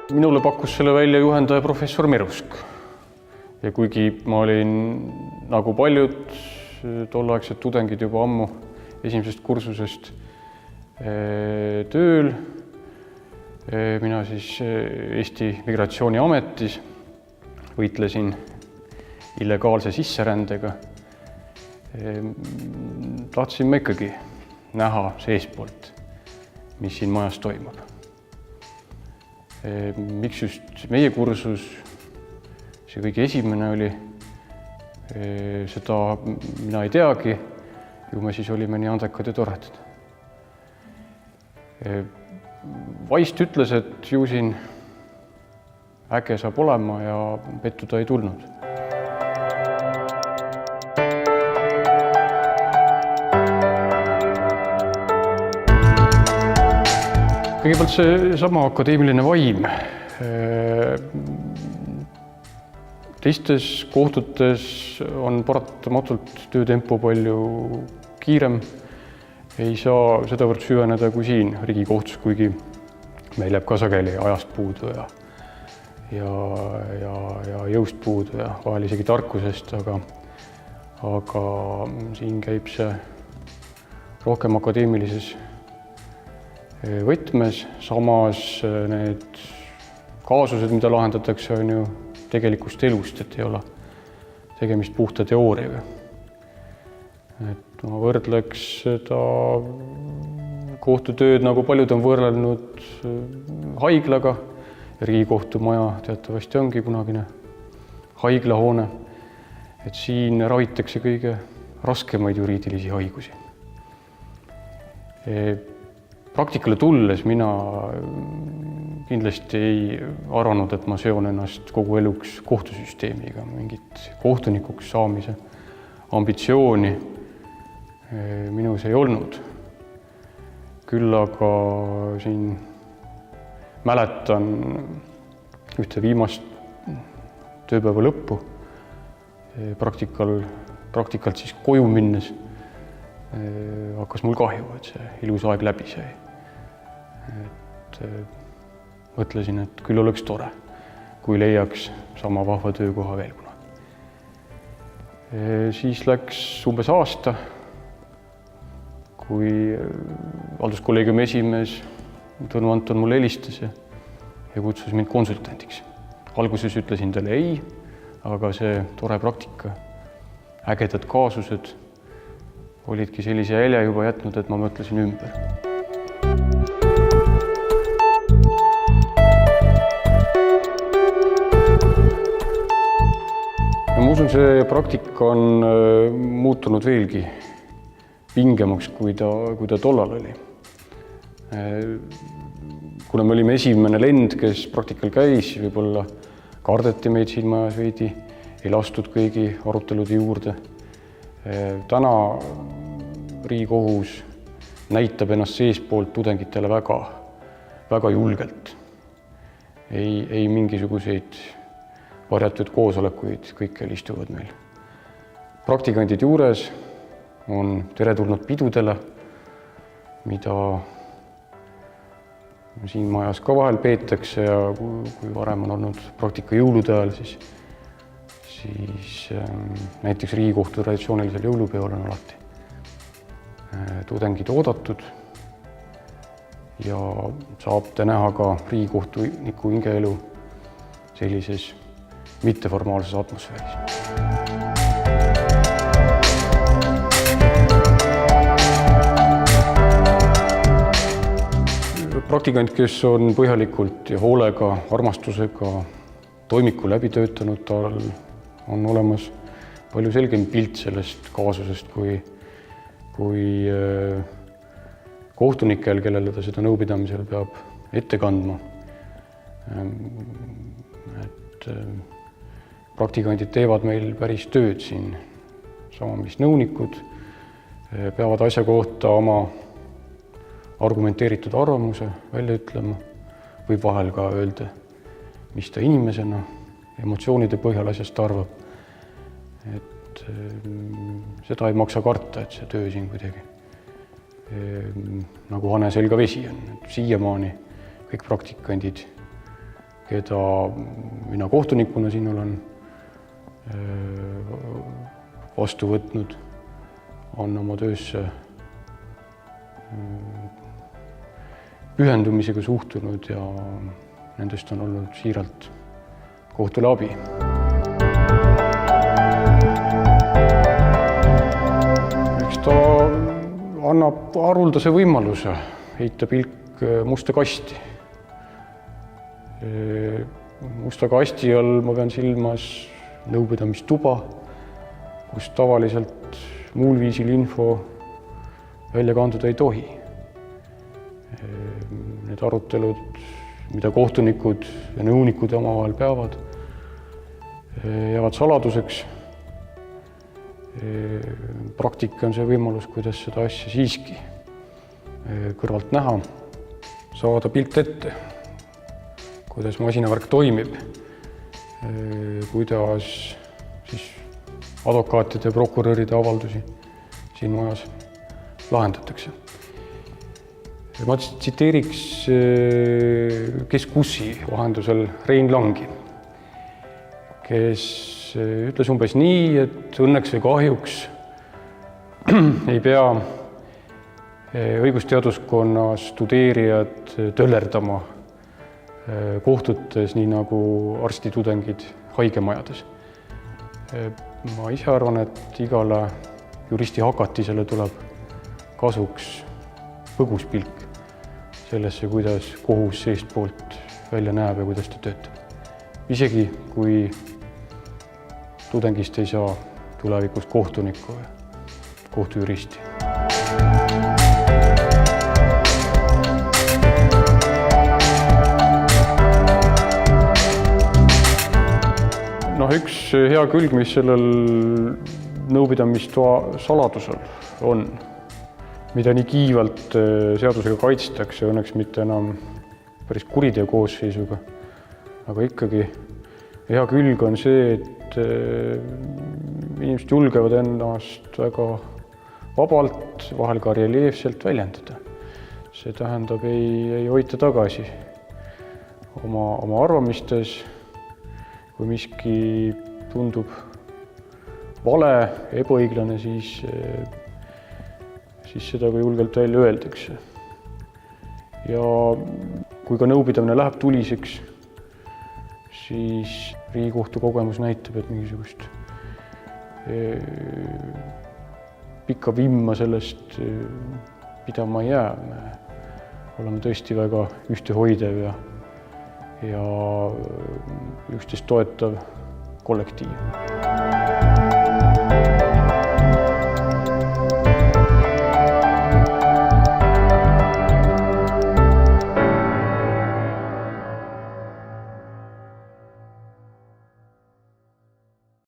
Minule pakkus selle välja juhendaja professor Merusk. Ja kuigi ma olin nagu paljud tolleaegsed tudengid juba ammu esimesest kursusest tööl, mina siis Eesti Migratsiooniametis võitlesin illegaalse sisserändega. Tahtsin ma ikkagi näha seespoolt, mis siin majas toimub. Miks just meie kursus, see kõige esimene oli, seda mina ei teagi, ju me siis olime nii andekad ja toredad. Vaist ütles, et ju siin äge saab olema ja pettuda ei tulnud. Kõigepealt see sama akadeemiline vaim. Teistes kohtutes on paratamatult töötempo palju kiirem. Ei saa sedavõrd süveneda kui siin Riigikohtus, kuigi meil jääb ka sageli ajast puudu ja jõust puudu ja vahel isegi tarkusest, aga siin käib see rohkem akadeemilises võtmes. Samas need kaasused, mida lahendatakse, on ju tegelikust elust, et ei ole tegemist puhta teooriaga. Et ma võrdleks seda kohtutööd, nagu paljud on võrrelnud haiglaga. Riigikohtu maja teatavasti ongi kunagine haiglahoone. Et siin ravitakse kõige raskemaid juriidilisi haigusi. Praktikale tulles mina kindlasti ei arvanud, et ma seon ennast kogu eluks kohtusüsteemiga, mingit kohtunikuks saamise ambitsiooni minus ei olnud. Küll aga siin mäletan ühte viimast tööpäeva lõppu praktikalt siis koju minnes hakkas mul kahju, et see ilus aeg läbi sai. Et mõtlesin, et küll oleks tore, kui leiaks sama vahva töökoha veel kunagi. Siis läks umbes aasta, kui halduskolleegiumi esimees Tõnu Anton mulle helistas ja kutsus mind konsultandiks. Alguses ütlesin talle ei, aga see tore praktika, ägedad kaasused olidki sellise jälje juba jätnud, et ma mõtlesin ümber. Ma usun, see praktika on muutunud veelgi pingemaks, kui ta tollal oli. Kuna me olime esimene lend, kes praktikal käis, võib-olla kardeti meid siin majas veidi, ei lastud kõigi arutelude juurde. Täna Riigikohus näitab ennast seespoolt tudengitele väga julgelt. Ei mingisuguseid varjatud koosolekuid, kõikjal istuvad meil. Praktikandid juures on teretulnud pidudele, mida siin majas ka vahel peetakse ja kui varem on olnud praktika jõulude ajal, siis näiteks Riigikohtu traditsioonilisel jõulupeol on alati tudengid oodatud ja saab te näha ka riigikohtuniku hingeelu sellises mitteformaalses atmosfääris. Praktikant, kes on põhjalikult ja hoolega, armastusega toimiku läbi töötanud, tal on olemas palju selgem pilt sellest kaasusest kui kohtunikel, kellele ta seda nõupidamisel peab ette kandma. Et praktikandid teevad meil päris tööd siin, sama mis nõunikud, peavad asja kohta oma argumenteeritud arvamuse välja ütlema, võib vahel ka öelda, mis ta inimesena emotsioonide põhjal asjast arvab. Et seda ei maksa karta, et see töö siin kuidagi nagu hane selga vesi on. Siiamaani kõik praktikandid keda mina kohtunikuna siin olen vastu võtnud, on oma töösse pühendumisega suhtunud ja nendest on olnud siiralt kohtule abi. Eks ta annab haruldase võimaluse heita pilk musta kasti. Musta kasti all ma pean silmas nõupidamistuba, kus tavaliselt muul viisil info välja kanduda ei tohi. Need arutelud, mida kohtunikud ja nõunikud omavahel peavad, jäävad saladuseks. Praktika on see võimalus, kuidas seda asja siiski kõrvalt näha, saada pilt ette, kuidas masinavärk toimib, kuidas siis advokaatide ja prokuröride avaldusi siin majas lahendatakse. Ma tsiteeriks Keskussi vahendusel Rein Langi, kes ütles umbes nii, et õnneks või kahjuks ei pea õigusteaduskonna studeerijad töllerdama kohtutes, nii nagu arstitudengid haigemajades. Ma ise arvan, et igale juristi hakatisele tuleb kasuks põgus pilk sellesse, kuidas kohus seestpoolt välja näeb ja kuidas ta töötab. Isegi kui tudengist ei saa tulevikus kohtunikku ja kohtujuristi. Üks hea külg, mis sellel nõupidamistoa saladusel on, mida nii kiivalt seadusega kaitstakse, õnneks mitte enam päris kuriteokoosseisuga, aga ikkagi hea külg on see, et inimesed julgevad ennast väga vabalt, vahel ka reljeefselt väljendada. See tähendab, ei hoita tagasi oma arvamistes. Kui miski tundub vale, ebaõiglane, siis seda ka julgelt välja öeldakse. Ja kui ka nõupidamine läheb tuliseks, siis Riigikohtu kogemus näitab, et mingisugust pikka vimma sellest pidama ei jää. Me oleme tõesti väga ühtehoidev ja üksteist toetav kollektiiv.